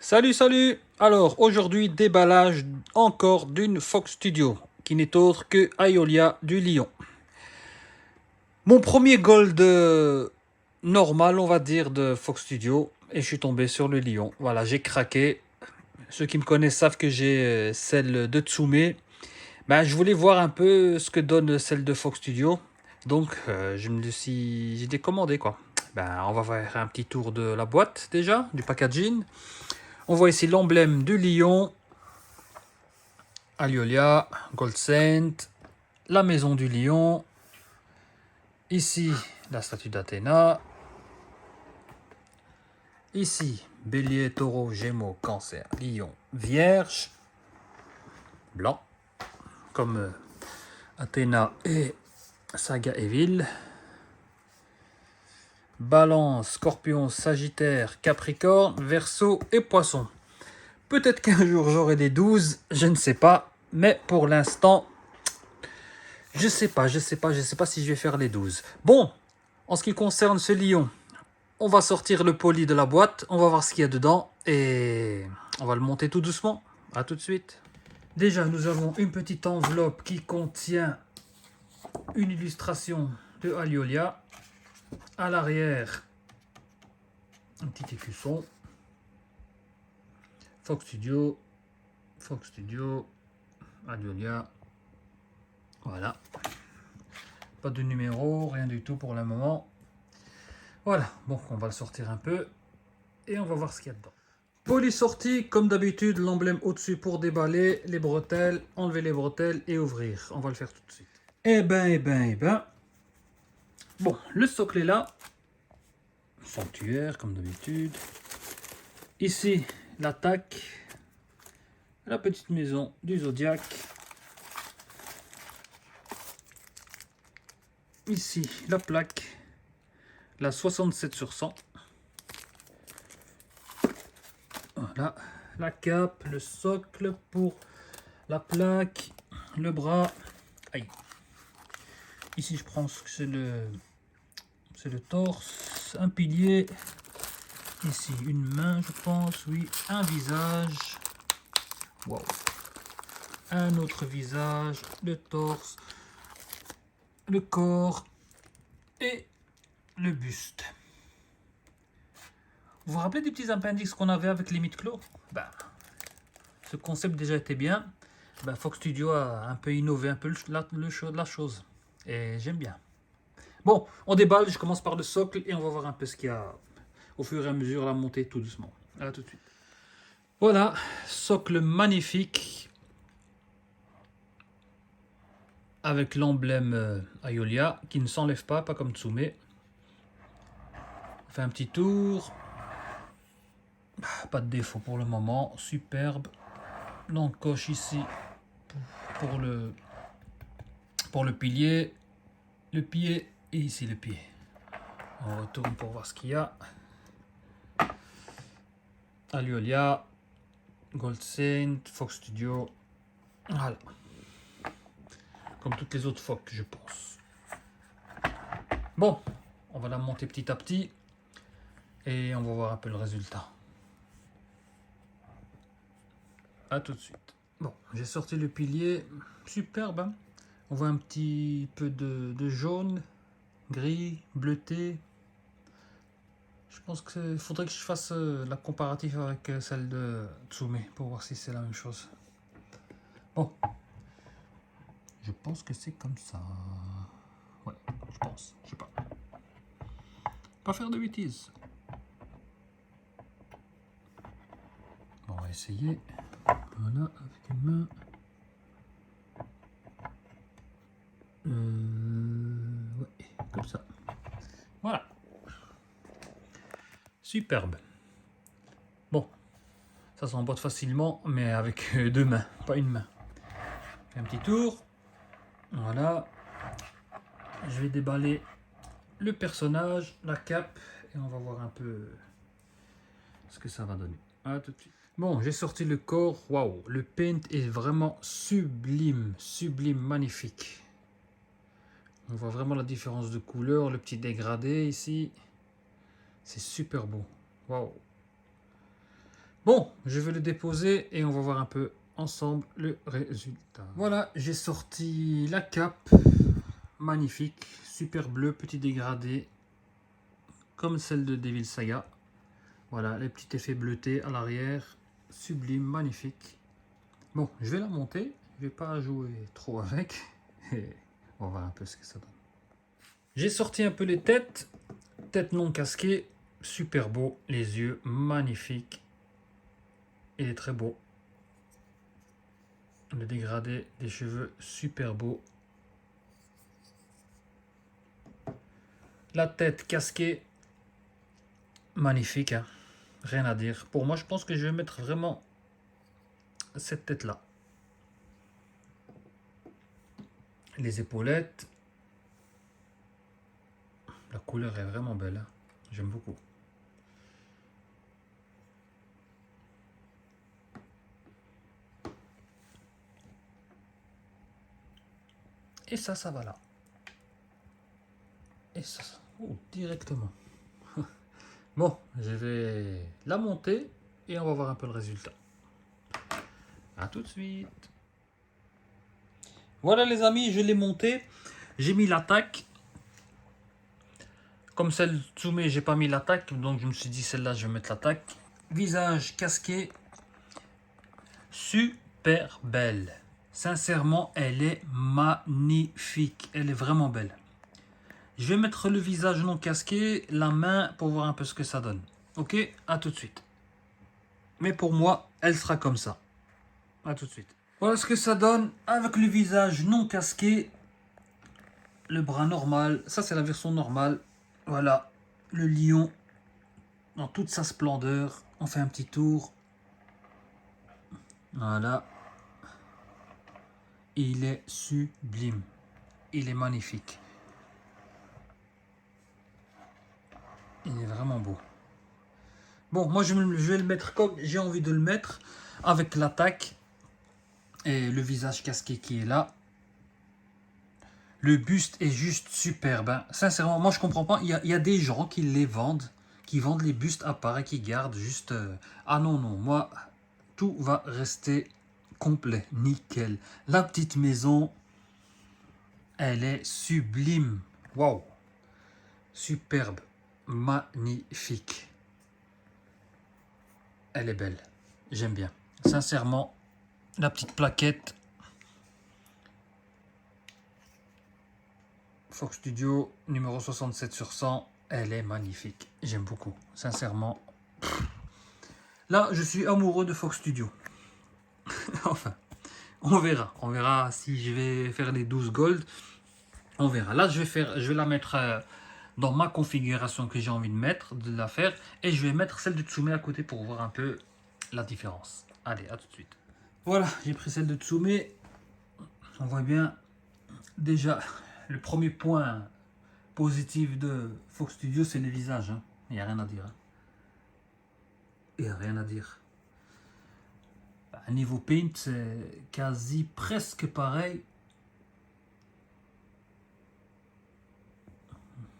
Salut, salut! Alors, aujourd'hui, déballage encore d'une Fox Studio, qui n'est autre que Aeolia du Lion. Mon premier gold normal, on va dire, de Fox Studio, et je suis tombé sur le Lion. Voilà, j'ai craqué. Ceux qui me connaissent savent que j'ai celle de Tsume. Ben, je voulais voir un peu ce que donne celle de Fox Studio. Donc, j'ai décommandé, quoi. Ben, on va faire un petit tour de la boîte, déjà, du packaging. On voit ici l'emblème du lion, Aeolia, Gold Saint, la maison du lion. Ici, la statue d'Athéna. Ici, bélier, taureau, gémeaux, cancer, lion, vierge, blanc, comme Athéna et Saga Evil. Balance, scorpion, sagittaire, capricorne, verseau et poisson. Peut-être qu'un jour j'aurai des 12, je ne sais pas. Mais pour l'instant, je sais pas si je vais faire les 12. Bon, en ce qui concerne ce lion, on va sortir le poli de la boîte, on va voir ce qu'il y a dedans et on va le monter tout doucement. A tout de suite. Déjà, nous avons une petite enveloppe qui contient une illustration de Aeolia. À l'arrière, un petit écusson. Fox Studio, Aeolia. Voilà. Pas de numéro, rien du tout pour le moment. Voilà, bon, on va le sortir un peu et on va voir ce qu'il y a dedans. Poli sortie, comme d'habitude, l'emblème au-dessus pour déballer, les bretelles, enlever les bretelles et ouvrir. On va le faire tout de suite. Eh ben. Bon, le socle est là. Sanctuaire, comme d'habitude. Ici, l'attaque. La petite maison du zodiaque. Ici, la plaque. La 67/100. Voilà, la cape, le socle pour la plaque, le bras. Aïe. Ici, je pense que c'est le torse, un pilier. Ici, une main, je pense, oui, un visage. Wow. Un autre visage, le torse, le corps et le buste. Vous vous rappelez des petits appendices qu'on avait avec les mythes-clos? Ce concept déjà était bien. Fox Studio a un peu innové un peu la chose. Et j'aime bien. Bon, on déballe, je commence par le socle et on va voir un peu ce qu'il y a au fur et à mesure la montée tout doucement. À tout de suite. Voilà, socle magnifique avec l'emblème Aeolia qui ne s'enlève pas comme Tsume. On fait un petit tour. Pas de défaut pour le moment, superbe. L'encoche ici pour le pilier, le pied et ici le pied. On retourne pour voir ce qu'il y a. Aeolia, Gold Saint, Fox Studio. Voilà. Comme toutes les autres Fox, je pense. Bon, on va la monter petit à petit. Et on va voir un peu le résultat. A tout de suite. Bon, j'ai sorti le pilier. Superbe, hein. On voit un petit peu de jaune, gris, bleuté. Je pense qu'il faudrait que je fasse la comparative avec celle de Tsume pour voir si c'est la même chose. Bon. Je pense que c'est comme ça. Ouais, je pense. Je sais pas. Pas faire de bêtises. Bon, on va essayer. Voilà, avec une main. Ouais, comme ça. Voilà. Superbe. Bon, ça s'emboîte facilement, mais avec deux mains, pas une main. Un petit tour. Voilà. Je vais déballer le personnage, la cape, et on va voir un peu ce que ça va donner. À tout de suite. Bon, j'ai sorti le corps. Waouh, le paint est vraiment sublime, magnifique. On voit vraiment la différence de couleur, le petit dégradé ici. C'est super beau. Waouh. Bon, je vais le déposer et on va voir un peu ensemble le résultat. Voilà, j'ai sorti la cape. Magnifique, super bleu, petit dégradé, comme celle de Devil Saga. Voilà, les petits effets bleutés à l'arrière, sublime, magnifique. Bon, je vais la monter, je vais pas jouer trop avec. Et on va voir un peu ce que ça donne. J'ai sorti un peu les têtes, tête non casquée, super beau, les yeux magnifiques. Il est très beau. Le dégradé des cheveux, super beau. La tête casquée, magnifique, hein. Rien à dire. Pour moi, je pense que je vais mettre vraiment cette tête-là. Les épaulettes. La couleur est vraiment belle, hein. J'aime beaucoup. Et ça va là. Et ça, oh, directement. Bon, je vais la monter et on va voir un peu le résultat. A tout de suite. Voilà les amis, je l'ai monté. J'ai mis l'attaque. Comme celle Tsume, j'ai pas mis l'attaque, donc je me suis dit celle-là, je vais mettre l'attaque. Visage casqué. Super belle. Sincèrement, elle est magnifique. Elle est vraiment belle. Je vais mettre le visage non casqué, la main, pour voir un peu ce que ça donne. Ok, à tout de suite. Mais pour moi, elle sera comme ça. À tout de suite. Voilà ce que ça donne avec le visage non casqué. Le bras normal. Ça, c'est la version normale. Voilà, le lion dans toute sa splendeur. On fait un petit tour. Voilà. Il est sublime. Il est magnifique. Il est vraiment beau. Bon, moi je vais le mettre comme j'ai envie de le mettre, avec l'attaque et le visage casqué qui est là. Le buste est juste superbe, hein. Sincèrement, moi je comprends pas. Il y a des gens qui les vendent, qui vendent les bustes à part et qui gardent juste... Ah non, non, moi, tout va rester complet, nickel. La petite maison, elle est sublime. Waouh, superbe, magnifique. Elle est belle, j'aime bien. Sincèrement, la petite plaquette Fox Studio numéro 67 sur 100, elle est magnifique. J'aime beaucoup, sincèrement. Là, je suis amoureux de Fox Studio. Enfin, on verra. On verra si je vais faire les 12 gold. On verra. Là, je vais la mettre dans ma configuration que j'ai envie de la faire. Et je vais mettre celle de Tsume à côté pour voir un peu la différence. Allez, à tout de suite. Voilà, j'ai pris celle de Tsume. On voit bien déjà le premier point positif de Fox Studio, c'est le visage. Hein. Il n'y a rien à dire. Hein. Il n'y a rien à dire. Niveau paint, c'est quasi presque pareil.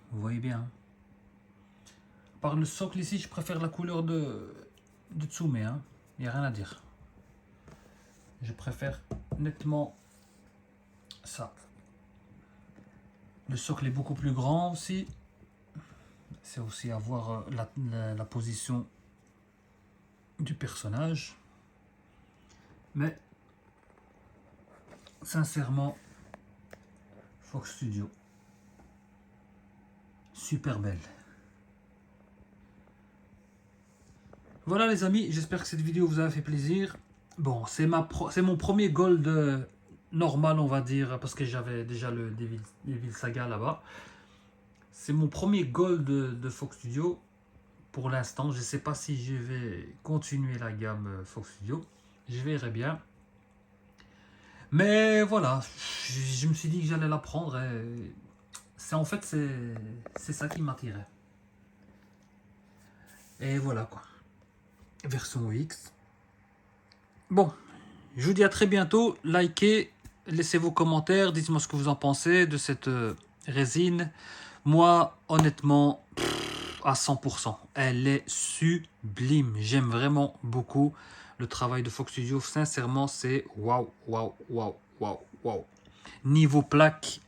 Vous voyez bien. Par le socle ici, je préfère la couleur de Tsume. Hein. Il n'y a rien à dire. Je préfère nettement ça. Le socle est beaucoup plus grand aussi. C'est aussi à voir la position du personnage. Mais sincèrement, Fox Studio, super belle. Voilà les amis, j'espère que cette vidéo vous a fait plaisir. Bon, c'est mon premier gold normal, on va dire, parce que j'avais déjà le Devil Saga là-bas. C'est mon premier gold de Fox Studio pour l'instant. Je ne sais pas si je vais continuer la gamme Fox Studio. Je verrai bien. Mais voilà, je me suis dit que j'allais la prendre. En fait, c'est ça qui m'attirait. Et voilà quoi. Version X. Bon, je vous dis à très bientôt. Likez, laissez vos commentaires. Dites-moi ce que vous en pensez de cette résine. Moi, honnêtement, à 100%. Elle est sublime. J'aime vraiment beaucoup le travail de Fox Studio. Sincèrement, c'est waouh, waouh, waouh, waouh, waouh. Niveau plaque,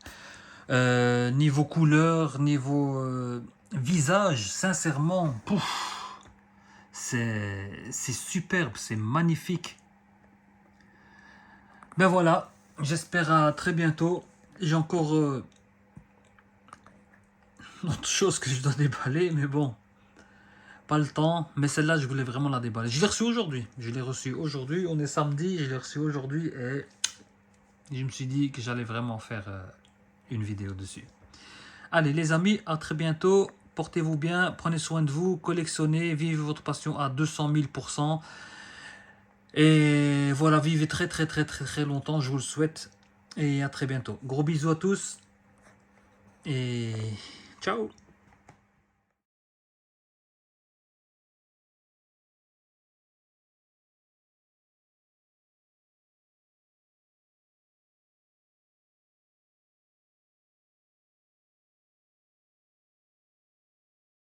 niveau couleur, niveau visage, sincèrement, pouf, c'est superbe, c'est magnifique. Ben voilà, j'espère à très bientôt. J'ai encore autre chose que je dois déballer, mais bon, pas le temps. Mais celle-là, je voulais vraiment la déballer. Je l'ai reçue aujourd'hui. Je l'ai reçue aujourd'hui. On est samedi, je l'ai reçue aujourd'hui et je me suis dit que j'allais vraiment faire une vidéo dessus. Allez les amis, à très bientôt. Portez-vous bien, prenez soin de vous, collectionnez, vivez votre passion à 200 000%. Et voilà, vivez très très très très très longtemps, je vous le souhaite. Et à très bientôt. Gros bisous à tous. Et ciao.